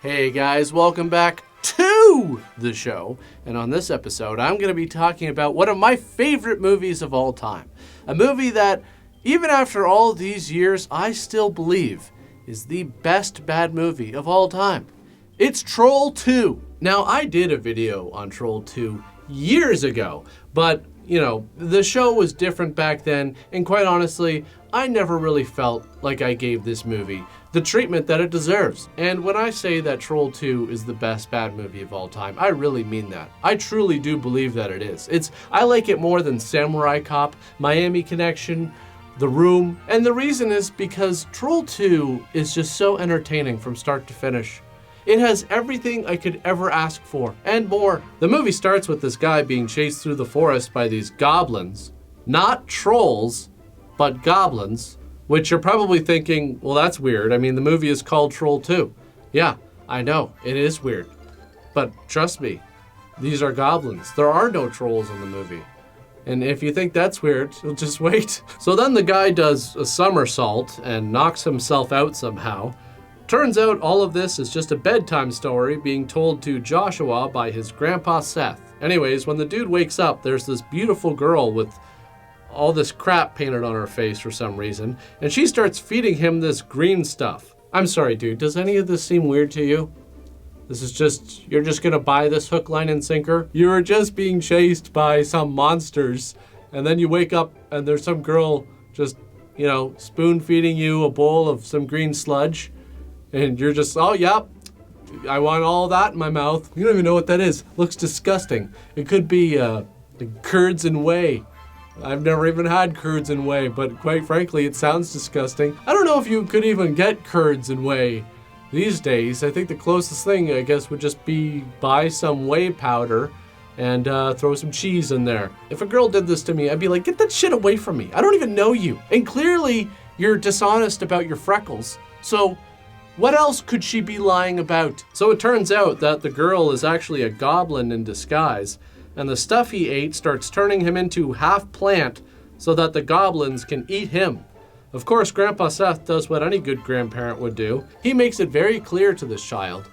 Hey guys, welcome back to the show. And on this episode, I'm going to be talking about one of my favorite movies of all time. A movie that, even after all these years, I still believe is the best bad movie of all time. It's Troll 2. Now, I did a video on Troll 2 years ago, but the show was different back then, and quite honestly, I never really felt like I gave this movie the treatment that it deserves. And when I say that Troll 2 is the best bad movie of all time, I really mean that. I truly do believe that it is. I like it more than Samurai Cop, Miami Connection, The Room, and the reason is because Troll 2 is just so entertaining from start to finish. It has everything I could ever ask for, and more. The movie starts with this guy being chased through the forest by these goblins. Not trolls, but goblins. Which you're probably thinking, well, that's weird. I mean, the movie is called Troll 2. Yeah, I know, it is weird. But trust me, these are goblins. There are no trolls in the movie. And if you think that's weird, you'll just wait. So then the guy does a somersault and knocks himself out somehow. Turns out all of this is just a bedtime story being told to Joshua by his grandpa Seth. Anyways, when the dude wakes up, there's this beautiful girl with all this crap painted on her face for some reason, and she starts feeding him this green stuff. I'm sorry, dude, does any of this seem weird to you? You're just gonna buy this hook, line, and sinker? You were just being chased by some monsters, and then you wake up and there's some girl just, spoon feeding you a bowl of some green sludge. And you're just, oh, yep, I want all that in my mouth. You don't even know what that is. Looks disgusting. It could be curds and whey. I've never even had curds and whey, but quite frankly, it sounds disgusting. I don't know if you could even get curds and whey these days. I think the closest thing, I guess, would just be buy some whey powder and throw some cheese in there. If a girl did this to me, I'd be like, get that shit away from me. I don't even know you. And clearly, you're dishonest about your freckles. So what else could she be lying about? So it turns out that the girl is actually a goblin in disguise, and the stuff he ate starts turning him into half plant so that the goblins can eat him. Of course, Grandpa Seth does what any good grandparent would do. He makes it very clear to this child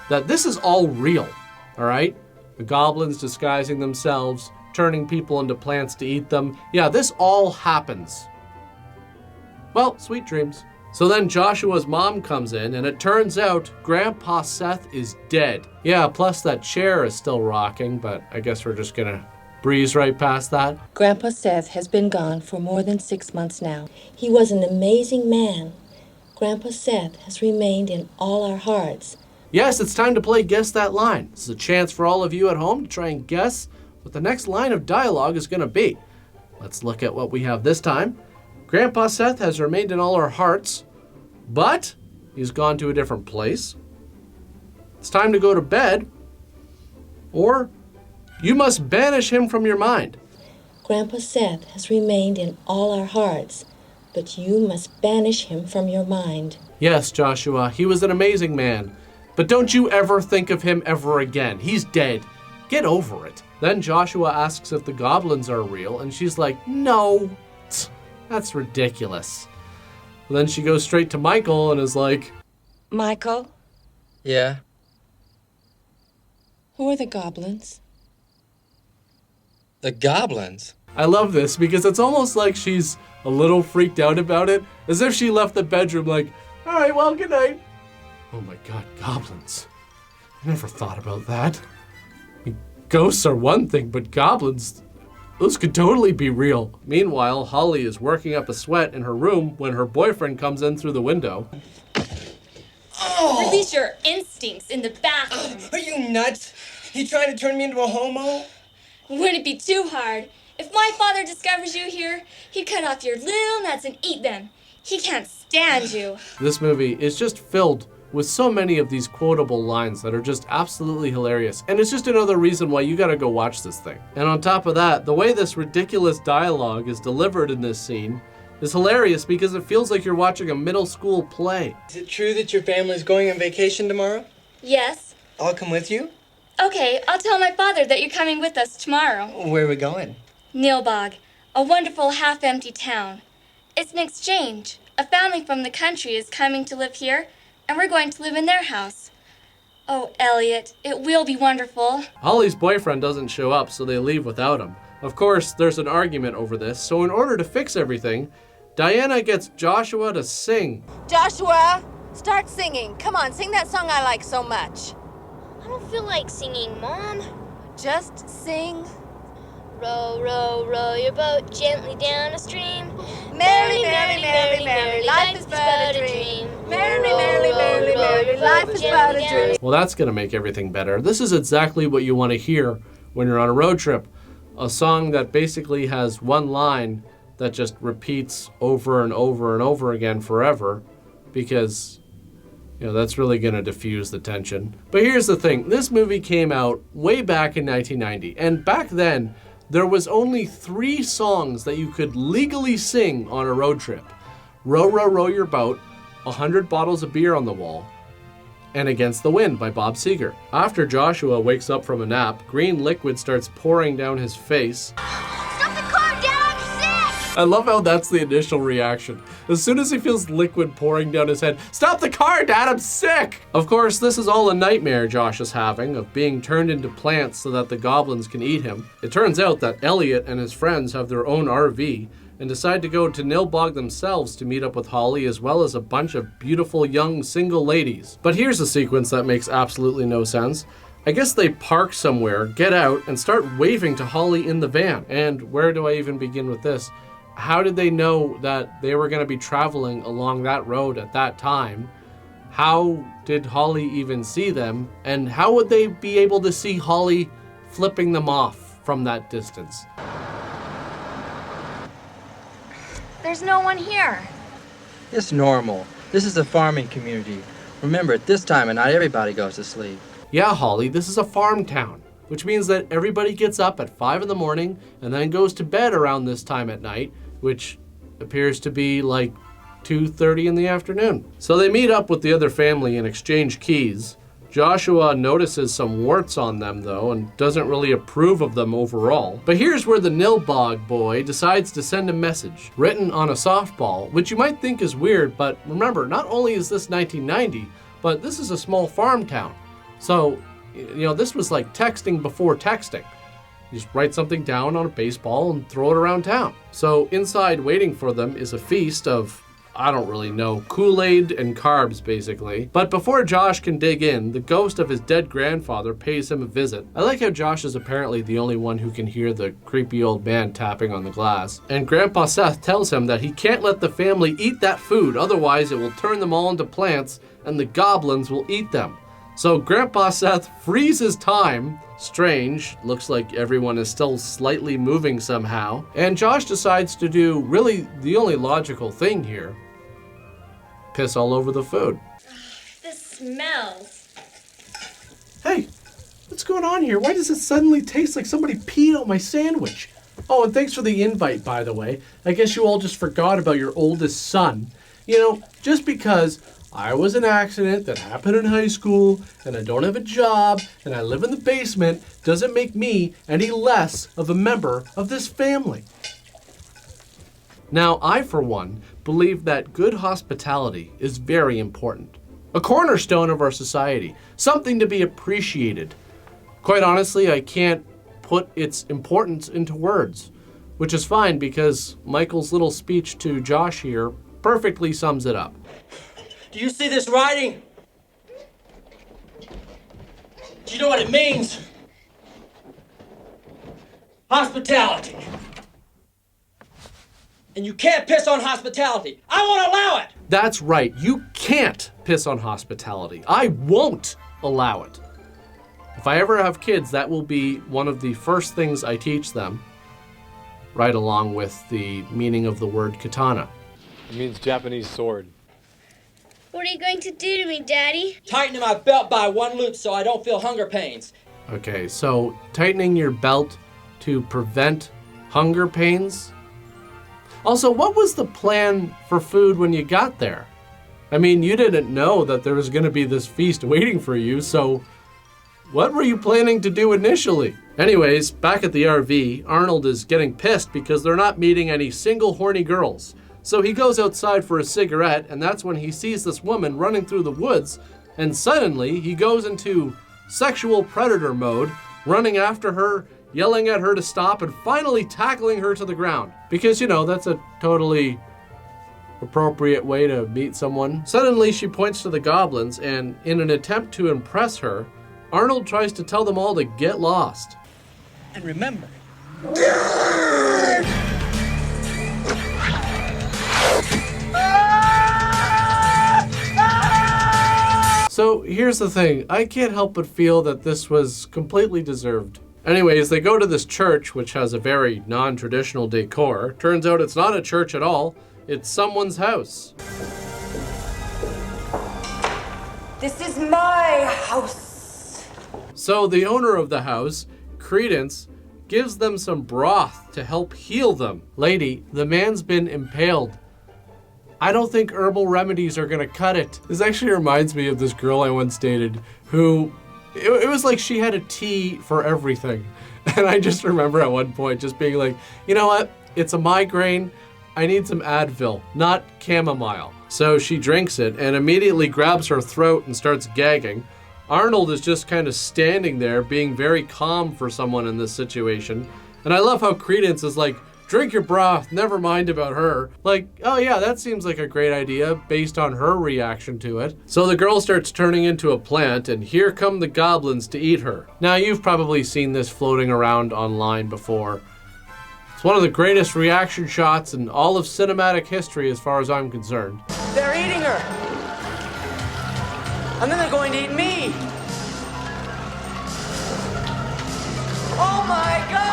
that this is all real, all right? The goblins disguising themselves, turning people into plants to eat them. Yeah, this all happens. Well, sweet dreams. So then Joshua's mom comes in, and it turns out Grandpa Seth is dead. Yeah, plus that chair is still rocking, but I guess we're just gonna breeze right past that. Grandpa Seth has been gone for more than 6 months now. He was an amazing man. Grandpa Seth has remained in all our hearts. Yes, it's time to play Guess That Line. This is a chance for all of you at home to try and guess what the next line of dialogue is gonna be. Let's look at what we have this time. Grandpa Seth has remained in all our hearts, but he's gone to a different place. It's time to go to bed, or you must banish him from your mind. Grandpa Seth has remained in all our hearts, but you must banish him from your mind. Yes, Joshua, he was an amazing man, but don't you ever think of him ever again. He's dead. Get over it. Then Joshua asks if the goblins are real, and she's like, no. That's ridiculous. Then she goes straight to Michael and is like, Michael, Yeah? who are the goblins? The goblins? I love this because it's almost like she's a little freaked out about it, as if she left the bedroom like, all right, well, good night. Oh my God, goblins. I never thought about that. I mean, ghosts are one thing, but goblins, those could totally be real. Meanwhile, Holly is working up a sweat in her room when her boyfriend comes in through the window. Release your instincts in the bathroom. Are you nuts? You trying to turn me into a homo? Wouldn't it be too hard? If my father discovers you here, he'd cut off your little nuts and eat them. He can't stand you. This movie is just filled with so many of these quotable lines that are just absolutely hilarious. And it's just another reason why you gotta go watch this thing. And on top of that, the way this ridiculous dialogue is delivered in this scene is hilarious because it feels like you're watching a middle school play. Is it true that your family's going on vacation tomorrow? Yes. I'll come with you? Okay, I'll tell my father that you're coming with us tomorrow. Where are we going? Nilbog, a wonderful half-empty town. It's an exchange. A family from the country is coming to live here, and we're going to live in their house. Oh, Elliot, it will be wonderful. Holly's boyfriend doesn't show up, so they leave without him. Of course, there's an argument over this, so in order to fix everything, Diana gets Joshua to sing. Joshua, start singing. Come on, sing that song I like so much. I don't feel like singing, Mom. Just sing. Row, row, row your boat gently down a stream. Merrily, merrily, merrily, merrily, life is but a dream. Merrily, merrily, merrily, merrily, life is but a dream. Well, that's going to make everything better. This is exactly what you want to hear when you're on a road trip. A song that basically has one line that just repeats over and over and over again forever, because that's really going to diffuse the tension. But here's the thing. This movie came out way back in 1990, and back then there was only 3 songs that you could legally sing on a road trip. Row, Row, Row Your Boat, 100 Bottles of Beer on the Wall, and Against the Wind by Bob Seger. After Joshua wakes up from a nap, green liquid starts pouring down his face. Stop the car, Dad, I'm sick! I love how that's the initial reaction. As soon as he feels liquid pouring down his head, "Stop the car, Dad, I'm sick!" Of course, this is all a nightmare Josh is having, of being turned into plants so that the goblins can eat him. It turns out that Elliot and his friends have their own RV and decide to go to Nilbog themselves to meet up with Holly, as well as a bunch of beautiful young single ladies. But here's a sequence that makes absolutely no sense. I guess they park somewhere, get out, and start waving to Holly in the van. And where do I even begin with this? How did they know that they were going to be traveling along that road at that time? How did Holly even see them? And how would they be able to see Holly flipping them off from that distance? There's no one here. It's normal. This is a farming community. Remember, at this time, and not everybody goes to sleep. Yeah, Holly, this is a farm town, which means that everybody gets up at 5 in the morning and then goes to bed around this time at night, which appears to be like 2:30 in the afternoon. So they meet up with the other family and exchange keys. Joshua notices some warts on them, though, and doesn't really approve of them overall. But here's where the Nilbog boy decides to send a message, written on a softball, which you might think is weird, but remember, not only is this 1990, but this is a small farm town. So, this was like texting before texting. You just write something down on a baseball and throw it around town. So inside waiting for them is a feast of, I don't really know, Kool-Aid and carbs, basically. But before Josh can dig in, the ghost of his dead grandfather pays him a visit. I like how Josh is apparently the only one who can hear the creepy old man tapping on the glass. And Grandpa Seth tells him that he can't let the family eat that food, otherwise it will turn them all into plants and the goblins will eat them. So Grandpa Seth freezes time. Strange, looks like everyone is still slightly moving somehow. And Josh decides to do really the only logical thing here. Piss all over the food. This smells. Hey, what's going on here? Why does it suddenly taste like somebody peed on my sandwich? Oh, and thanks for the invite, by the way. I guess you all just forgot about your oldest son. Just because I was an accident that happened in high school, and I don't have a job, and I live in the basement, doesn't make me any less of a member of this family. Now, I, for one, believe that good hospitality is very important. A cornerstone of our society, something to be appreciated. Quite honestly, I can't put its importance into words, which is fine because Michael's little speech to Josh here perfectly sums it up. Do you see this writing? Do you know what it means? Hospitality. And you can't piss on hospitality. I won't allow it. That's right. You can't piss on hospitality. I won't allow it. If I ever have kids, that will be one of the first things I teach them, right along with the meaning of the word katana. It means Japanese sword. What are you going to do to me, Daddy? Tightening my belt by one loop so I don't feel hunger pains. Okay, so tightening your belt to prevent hunger pains? Also, what was the plan for food when you got there? I mean, you didn't know that there was going to be this feast waiting for you, so what were you planning to do initially? Anyways, back at the RV, Arnold is getting pissed because they're not meeting any single horny girls. So he goes outside for a cigarette, and that's when he sees this woman running through the woods And suddenly, he goes into sexual predator mode, running after her, yelling at her to stop, and finally tackling her to the ground. Because, you know, that's a totally appropriate way to meet someone. Suddenly, she points to the goblins, and in an attempt to impress her, Arnold tries to tell them all to get lost. And remember, So here's the thing, I can't help but feel that this was completely deserved. Anyways, they go to this church, which has a very non-traditional decor. Turns out it's not a church at all, it's someone's house. This is my house. So the owner of the house, Credence, gives them some broth to help heal them. Lady, the man's been impaled. I don't think herbal remedies are gonna cut it. This actually reminds me of this girl I once dated who, it was like she had a tea for everything. And I just remember at one point just being like, you know what? It's a migraine. I need some Advil, not chamomile. So she drinks it and immediately grabs her throat and starts gagging. Arnold is just kind of standing there being very calm for someone in this situation. And I love how Credence is like, drink your broth, never mind about her. Like, oh yeah, that seems like a great idea based on her reaction to it. So the girl starts turning into a plant and here come the goblins to eat her. Now you've probably seen this floating around online before. It's one of the greatest reaction shots in all of cinematic history as far as I'm concerned. They're eating her. And then they're going to eat me. Oh my God!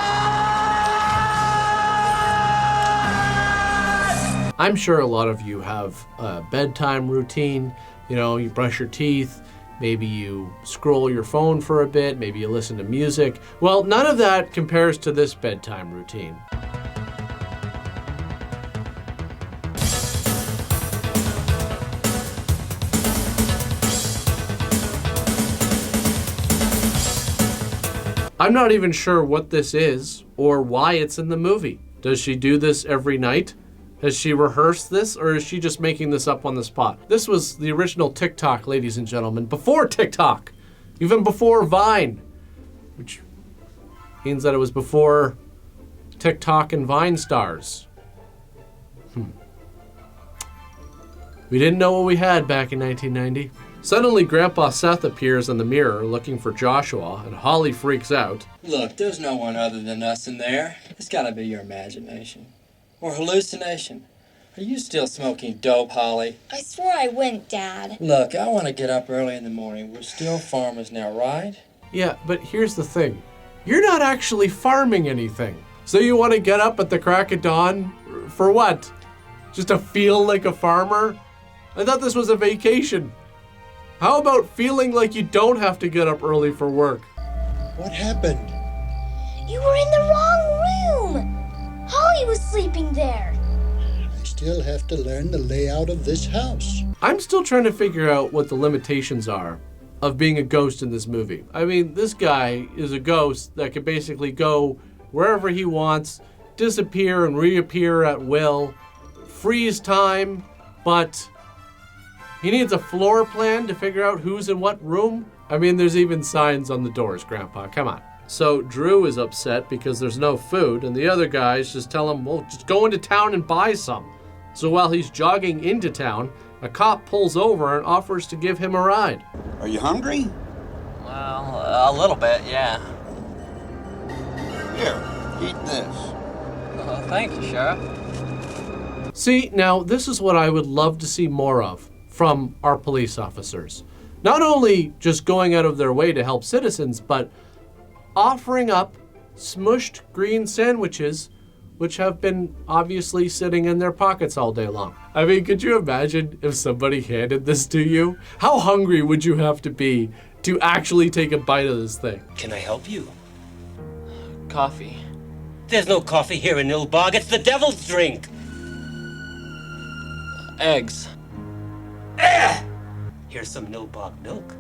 I'm sure a lot of you have a bedtime routine. You know, you brush your teeth, maybe you scroll your phone for a bit, maybe you listen to music. Well, none of that compares to this bedtime routine. I'm not even sure what this is or why it's in the movie. Does she do this every night? Has she rehearsed this, or is she just making this up on the spot? This was the original TikTok, ladies and gentlemen, before TikTok, even before Vine, which means that it was before TikTok and Vine stars. We didn't know what we had back in 1990. Suddenly, Grandpa Seth appears in the mirror looking for Joshua, and Holly freaks out. Look, there's no one other than us in there. It's gotta be your imagination. Or hallucination. Are you still smoking dope, Holly? I swore I wouldn't, Dad. Look, I want to get up early in the morning. We're still farmers now, right? Yeah, but here's the thing. You're not actually farming anything. So you want to get up at the crack of dawn? For what? Just to feel like a farmer? I thought this was a vacation. How about feeling like you don't have to get up early for work? What happened? You were in the wrong room. Holly was sleeping there. I still have to learn the layout of this house. I'm still trying to figure out what the limitations are of being a ghost in this movie. I mean, this guy is a ghost that can basically go wherever he wants, disappear and reappear at will, freeze time, but he needs a floor plan to figure out who's in what room. I mean, there's even signs on the doors, Grandpa, come on. So Drew is upset because there's no food, and the other guys just tell him, well, just go into town and buy some. So while he's jogging into town, a cop pulls over and offers to give him a ride. Are you hungry? Well, a little bit, yeah. Here, eat this. Thank you, Sheriff. See, now this is what I would love to see more of from our police officers. Not only just going out of their way to help citizens, but offering up smushed green sandwiches which have been obviously sitting in their pockets all day long. I mean, could you imagine if somebody handed this to you? How hungry would you have to be to actually take a bite of this thing? Can I help you? Coffee. There's no coffee here in Nilbog. It's the devil's drink. Eggs. Here's some Nilbog milk.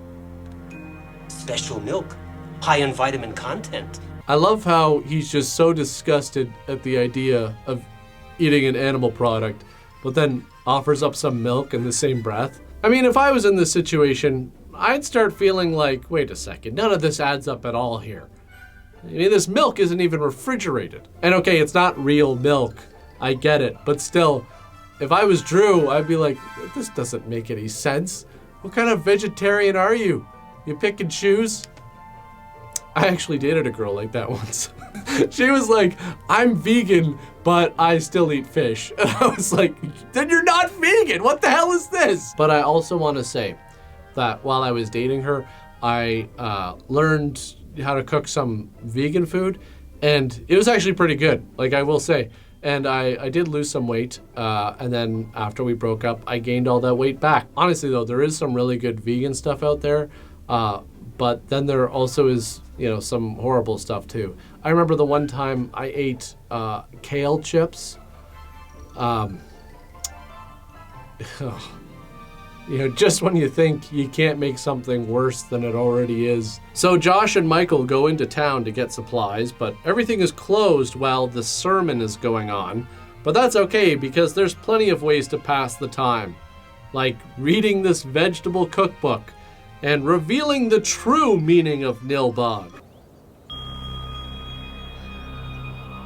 Special milk. High in vitamin content. I love how he's just so disgusted at the idea of eating an animal product, but then offers up some milk in the same breath. I mean, if I was in this situation, I'd start feeling like, wait a second, none of this adds up at all here. I mean, this milk isn't even refrigerated. And okay, it's not real milk. I get it. But still, if I was Drew, I'd be like, this doesn't make any sense. What kind of vegetarian are you? You pick and choose? I actually dated a girl like that once. She was like, I'm vegan, but I still eat fish. And I was like, then you're not vegan. What the hell is this? But I also want to say that while I was dating her, I learned how to cook some vegan food, and it was actually pretty good, like I will say. And I did lose some weight, and then after we broke up, I gained all that weight back. Honestly though, there is some really good vegan stuff out there, but then there also is, you know, some horrible stuff too. I remember the one time I ate kale chips. You know, just when you think you can't make something worse than it already is. So Josh and Michael go into town to get supplies, but everything is closed while the sermon is going on. But that's okay, because there's plenty of ways to pass the time, like reading this vegetable cookbook and revealing the true meaning of Nilbog.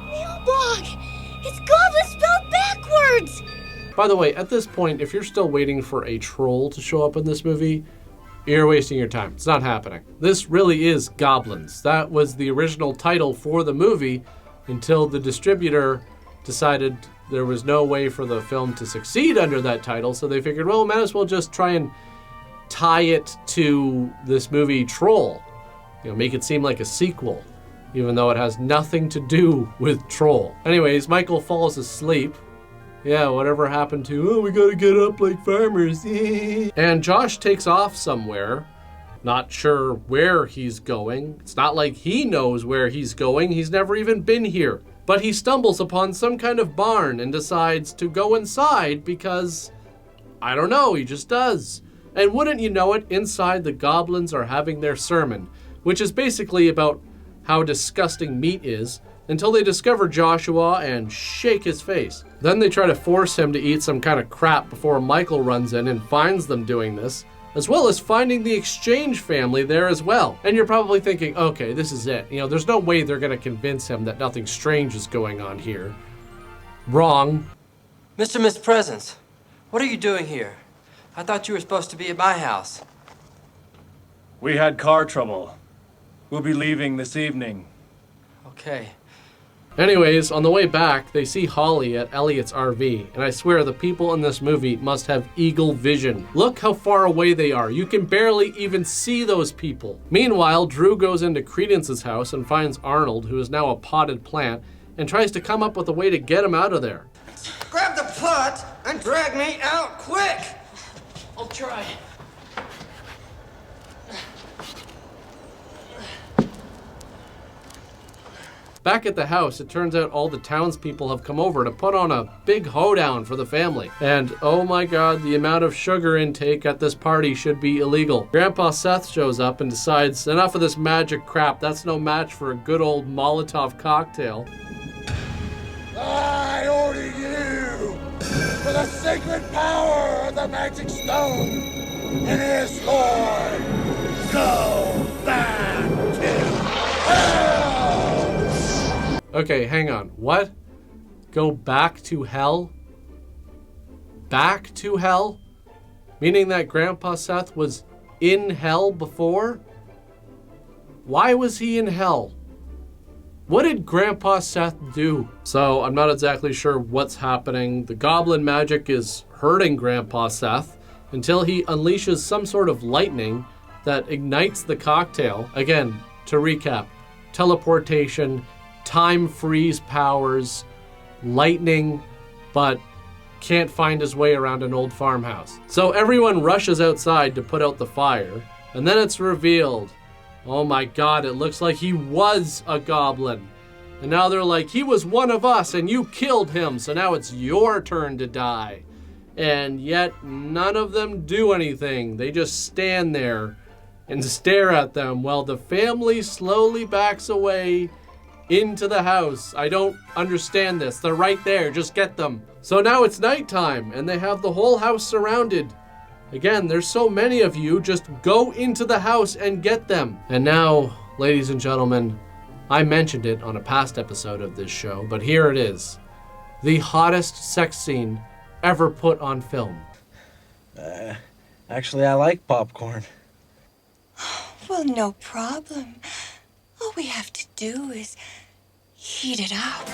Nilbog! It's goblin spelled backwards! By the way, at this point, if you're still waiting for a troll to show up in this movie, you're wasting your time. It's not happening. This really is Goblins. That was the original title for the movie until the distributor decided there was no way for the film to succeed under that title, so they figured, well, might as well just try and tie it to this movie Troll. You know, make it seem like a sequel, even though it has nothing to do with Troll. Anyways, Michael falls asleep. Yeah, whatever happened to, oh, we gotta get up like farmers. And Josh takes off somewhere, not sure where he's going. It's not like he knows where he's going. He's never even been here. But he stumbles upon some kind of barn and decides to go inside because, I don't know, he just does. And wouldn't you know it, inside the goblins are having their sermon, which is basically about how disgusting meat is, until they discover Joshua and shake his face. Then they try to force him to eat some kind of crap before Michael runs in and finds them doing this, as well as finding the exchange family there as well. And you're probably thinking, okay, this is it. You know, there's no way they're gonna convince him that nothing strange is going on here. Wrong. Mr. and Miss Presence, what are you doing here? I thought you were supposed to be at my house. We had car trouble. We'll be leaving this evening. Okay. Anyways, on the way back, they see Holly at Elliot's RV, and I swear the people in this movie must have eagle vision. Look how far away they are. You can barely even see those people. Meanwhile, Drew goes into Credence's house and finds Arnold, who is now a potted plant, and tries to come up with a way to get him out of there. Grab the pot and drag me out quick! I'll try. Back at the house, it turns out all the townspeople have come over to put on a big hoedown for the family. And oh my god, the amount of sugar intake at this party should be illegal. Grandpa Seth shows up and decides, enough of this magic crap, that's no match for a good old Molotov cocktail. I order you, for the sacred power of the magic stone and his lord, go back to hell! Okay, hang on. What? Go back to hell? Back to hell? Meaning that Grandpa Seth was in hell before? Why was he in hell? What did Grandpa Seth do? So I'm not exactly sure what's happening. The goblin magic is hurting Grandpa Seth until he unleashes some sort of lightning that ignites the cocktail. Again, to recap, teleportation, time freeze powers, lightning, but can't find his way around an old farmhouse. So everyone rushes outside to put out the fire, and then it's revealed, oh my god, it looks like he was a goblin. And now they're like, he was one of us and you killed him, so now it's your turn to die. And yet none of them do anything. They just stand there and stare at them while the family slowly backs away into the house. I don't understand this. They're right there. Just get them. So now it's nighttime, and they have the whole house surrounded. Again, there's so many of you, just go into the house and get them. And now, ladies and gentlemen, I mentioned it on a past episode of this show, but here it is. The hottest sex scene ever put on film. Actually, I like popcorn. Well, no problem. All we have to do is heat it up.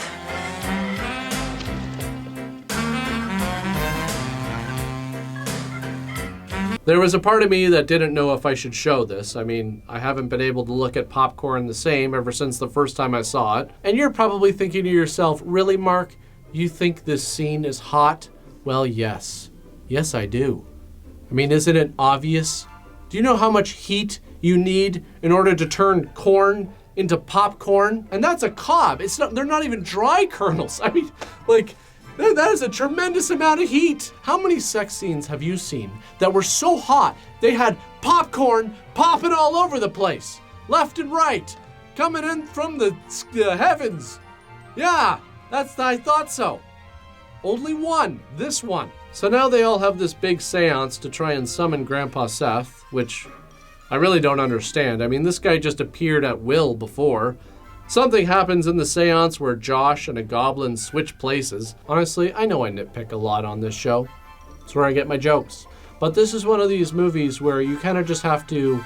There was a part of me that didn't know if I should show this. I mean, I haven't been able to look at popcorn the same ever since the first time I saw it. And you're probably thinking to yourself, really, Mark? You think this scene is hot? Well, yes. Yes, I do. I mean, isn't it obvious? Do you know how much heat you need in order to turn corn into popcorn? And that's a cob. They're not even dry kernels. I mean, like, that is a tremendous amount of heat. How many sex scenes have you seen that were so hot they had popcorn popping all over the place, left and right, coming in from the heavens? Yeah, I thought so. Only one, this one. So now they all have this big seance to try and summon Grandpa Seth, which I really don't understand. I mean, this guy just appeared at will before. Something happens in the seance where Josh and a goblin switch places. Honestly, I know I nitpick a lot on this show. It's where I get my jokes. But this is one of these movies where you kind of just have to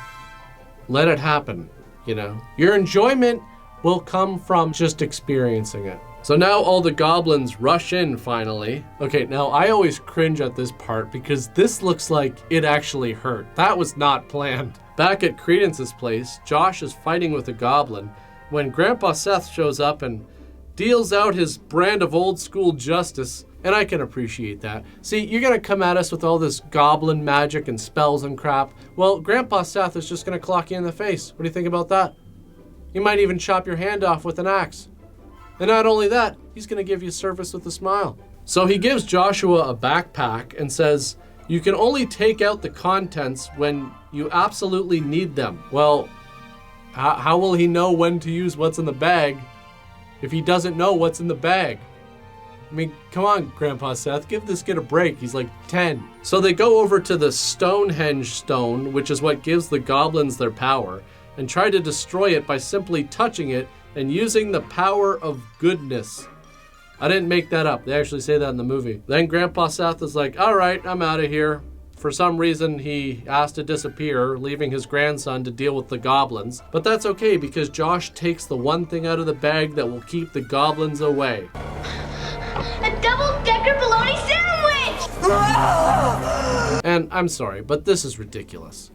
let it happen, you know? Your enjoyment will come from just experiencing it. So now all the goblins rush in finally. Okay, now I always cringe at this part because this looks like it actually hurt. That was not planned. Back at Credence's place, Josh is fighting with a goblin when Grandpa Seth shows up and deals out his brand of old school justice. And I can appreciate that. See, you're gonna come at us with all this goblin magic and spells and crap. Well, Grandpa Seth is just gonna clock you in the face. What do you think about that? He might even chop your hand off with an axe. And not only that, he's gonna give you service with a smile. So he gives Joshua a backpack and says, you can only take out the contents when you absolutely need them. Well, how will he know when to use what's in the bag if he doesn't know what's in the bag? I mean, come on, Grandpa Seth, give this kid a break. He's like 10. So they go over to the Stonehenge stone, which is what gives the goblins their power, and try to destroy it by simply touching it and using the power of goodness. I didn't make that up. They actually say that in the movie. Then Grandpa Seth is like, all right, I'm out of here. For some reason, he asked to disappear, leaving his grandson to deal with the goblins. But that's okay, because Josh takes the one thing out of the bag that will keep the goblins away. A double-decker bologna sandwich! And I'm sorry, but this is ridiculous.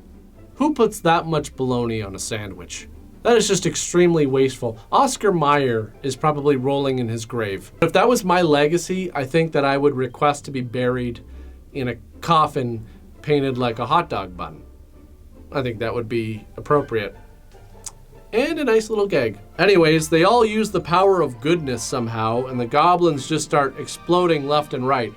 Who puts that much bologna on a sandwich? That is just extremely wasteful. Oscar Mayer is probably rolling in his grave. If that was my legacy, I think that I would request to be buried in a coffin painted like a hot dog bun. I think that would be appropriate. And a nice little gag. Anyways, they all use the power of goodness somehow, and the goblins just start exploding left and right.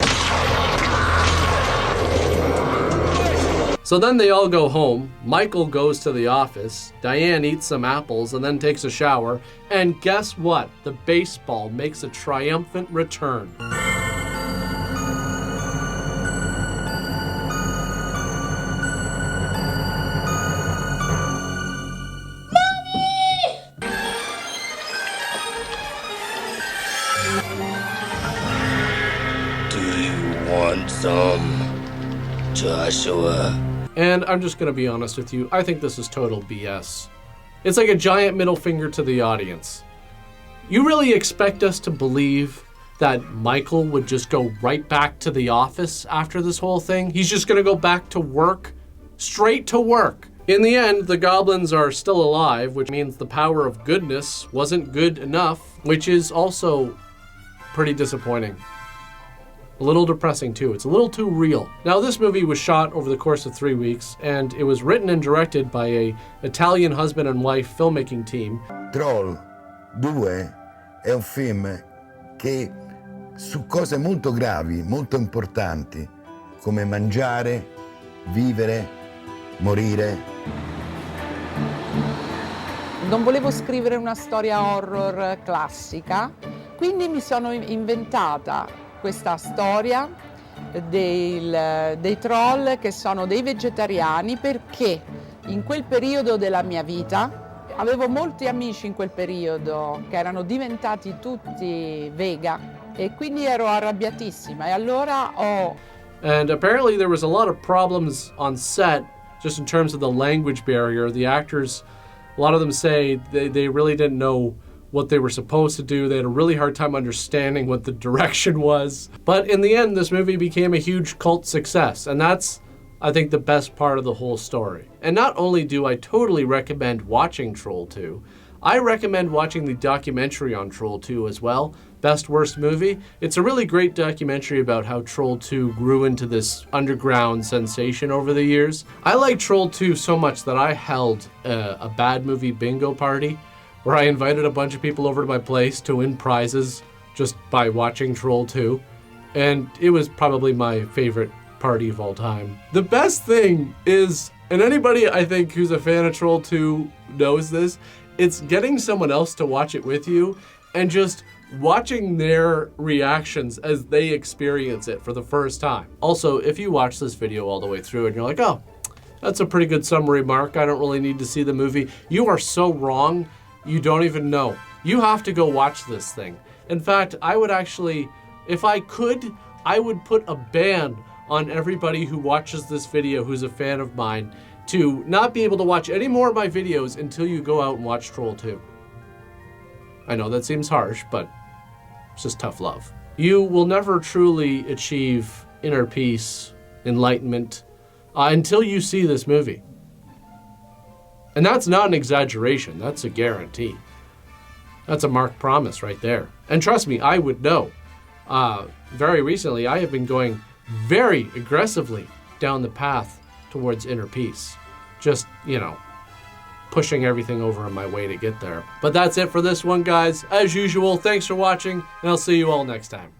So then they all go home. Michael goes to the office. Diane eats some apples and then takes a shower. And guess what? The baseball makes a triumphant return. Do you want some, Joshua? And I'm just gonna be honest with you, I think this is total BS. It's like a giant middle finger to the audience. You really expect us to believe that Michael would just go right back to the office after this whole thing? He's just gonna go back to work? Straight to work. In the end, the goblins are still alive, which means the power of goodness wasn't good enough, which is also pretty disappointing. A little depressing too. It's a little too real. Now, this movie was shot over the course of 3 weeks, and it was written and directed by a Italian husband and wife filmmaking team. Troll 2 è un film che su cose molto gravi, molto importanti, come mangiare, vivere, morire. Non volevo scrivere una storia horror classica, quindi mi sono inventata questa storia dei troll che sono dei vegetariani, perché in quel periodo della mia vita avevo molti amici in quel periodo che erano diventati tutti vega e quindi ero arrabbiatissima e allora ho... And apparently there was a lot of problems on set just in terms of the language barrier. The actors, a lot of them say they really didn't know what they were supposed to do. They had a really hard time understanding what the direction was. But in the end, this movie became a huge cult success, and that's, I think, the best part of the whole story. And not only do I totally recommend watching Troll 2, I recommend watching the documentary on Troll 2 as well, Best Worst Movie. It's a really great documentary about how Troll 2 grew into this underground sensation over the years. I like Troll 2 so much that I held a bad movie bingo party where I invited a bunch of people over to my place to win prizes just by watching Troll 2. And it was probably my favorite party of all time. The best thing is, and anybody I think who's a fan of Troll 2 knows this, it's getting someone else to watch it with you and just watching their reactions as they experience it for the first time. Also, if you watch this video all the way through and you're like, oh, that's a pretty good summary, Mark, I don't really need to see the movie, you are so wrong. You don't even know. You have to go watch this thing. In fact, I would actually, if I could, I would put a ban on everybody who watches this video who's a fan of mine to not be able to watch any more of my videos until you go out and watch Troll 2. I know that seems harsh, but it's just tough love. You will never truly achieve inner peace, enlightenment, until you see this movie. And that's not an exaggeration, that's a guarantee. That's a Mark promise right there. And trust me, I would know. Very recently, I have been going very aggressively down the path towards inner peace. Just, pushing everything over on my way to get there. But that's it for this one, guys. As usual, thanks for watching, and I'll see you all next time.